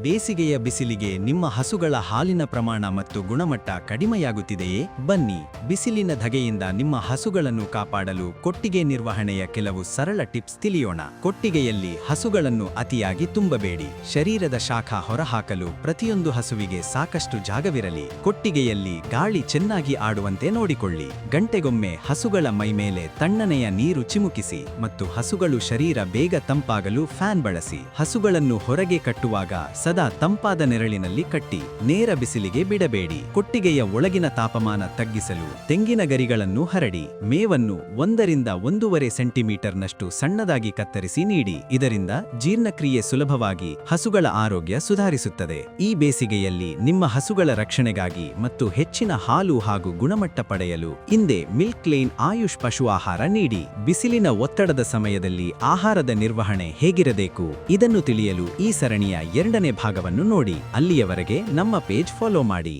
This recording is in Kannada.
ಬೇಸಿಗೆಯ ಬಿಸಿಲಿಗೆ ನಿಮ್ಮ ಹಸುಗಳ ಹಾಲಿನ ಪ್ರಮಾಣ ಮತ್ತು ಗುಣಮಟ್ಟ ಕಡಿಮೆಯಾಗುತ್ತಿದೆಯೇ? ಬನ್ನಿ, ಬಿಸಿಲಿನ ಧಗೆಯಿಂದ ನಿಮ್ಮ ಹಸುಗಳನ್ನು ಕಾಪಾಡಲು ಕೊಟ್ಟಿಗೆ ನಿರ್ವಹಣೆಯ ಕೆಲವು ಸರಳ ಟಿಪ್ಸ್ ತಿಳಿಯೋಣ. ಕೊಟ್ಟಿಗೆಯಲ್ಲಿ ಹಸುಗಳನ್ನು ಅತಿಯಾಗಿ ತುಂಬಬೇಡಿ. ಶರೀರದ ಶಾಖ ಹೊರಹಾಕಲು ಪ್ರತಿಯೊಂದು ಹಸುವಿಗೆ ಸಾಕಷ್ಟು ಜಾಗವಿರಲಿ. ಕೊಟ್ಟಿಗೆಯಲ್ಲಿ ಗಾಳಿ ಚೆನ್ನಾಗಿ ಆಡುವಂತೆ ನೋಡಿಕೊಳ್ಳಿ. ಗಂಟೆಗೊಮ್ಮೆ ಹಸುಗಳ ಮೈಮೇಲೆ ತಣ್ಣನೆಯ ನೀರು ಚಿಮುಕಿಸಿ ಮತ್ತು ಹಸುಗಳು ಶರೀರ ಬೇಗ ತಂಪಾಗಲು ಫ್ಯಾನ್ ಬಳಸಿ. ಹಸುಗಳನ್ನು ಹೊರಗೆ ಕಟ್ಟುವಾಗ ಸದಾ ತಂಪಾದ ನೆರಳಿನಲ್ಲಿ ಕಟ್ಟಿ. ನೇರ ಬಿಸಿಲಿಗೆ ಬಿಡಬೇಡಿ. ಕೊಟ್ಟಿಗೆಯ ಒಳಗಿನ ತಾಪಮಾನ ತಗ್ಗಿಸಲು ತೆಂಗಿನ ಗರಿಗಳನ್ನು ಹರಡಿ. ಮೇವನ್ನು 1-1.5 ಸೆಂಟಿಮೀಟರ್ನಷ್ಟು ಸಣ್ಣದಾಗಿ ಕತ್ತರಿಸಿ ನೀಡಿ. ಇದರಿಂದ ಜೀರ್ಣಕ್ರಿಯೆ ಸುಲಭವಾಗಿ ಹಸುಗಳ ಆರೋಗ್ಯ ಸುಧಾರಿಸುತ್ತದೆ. ಈ ಬೇಸಿಗೆಯಲ್ಲಿ ನಿಮ್ಮ ಹಸುಗಳ ರಕ್ಷಣೆಗಾಗಿ ಮತ್ತು ಹೆಚ್ಚಿನ ಹಾಲು ಹಾಗೂ ಗುಣಮಟ್ಟ ಪಡೆಯಲು ಇಂದೇ ಮಿಲ್ಕ್ ಲೈನ್ ಆಯುಷ್ ಪಶು ಆಹಾರ ನೀಡಿ. ಬಿಸಿಲಿನ ಒತ್ತಡದ ಸಮಯದಲ್ಲಿ ಆಹಾರದ ನಿರ್ವಹಣೆ ಹೇಗಿರಬೇಕು ಇದನ್ನು ತಿಳಿಯಲು ಈ ಸರಣಿಯ 2ನೇ ಭಾಗವನ್ನು ನೋಡಿ. ಅಲ್ಲಿಯವರೆಗೆ ನಮ್ಮ ಪೇಜ್ ಫಾಲೋ ಮಾಡಿ.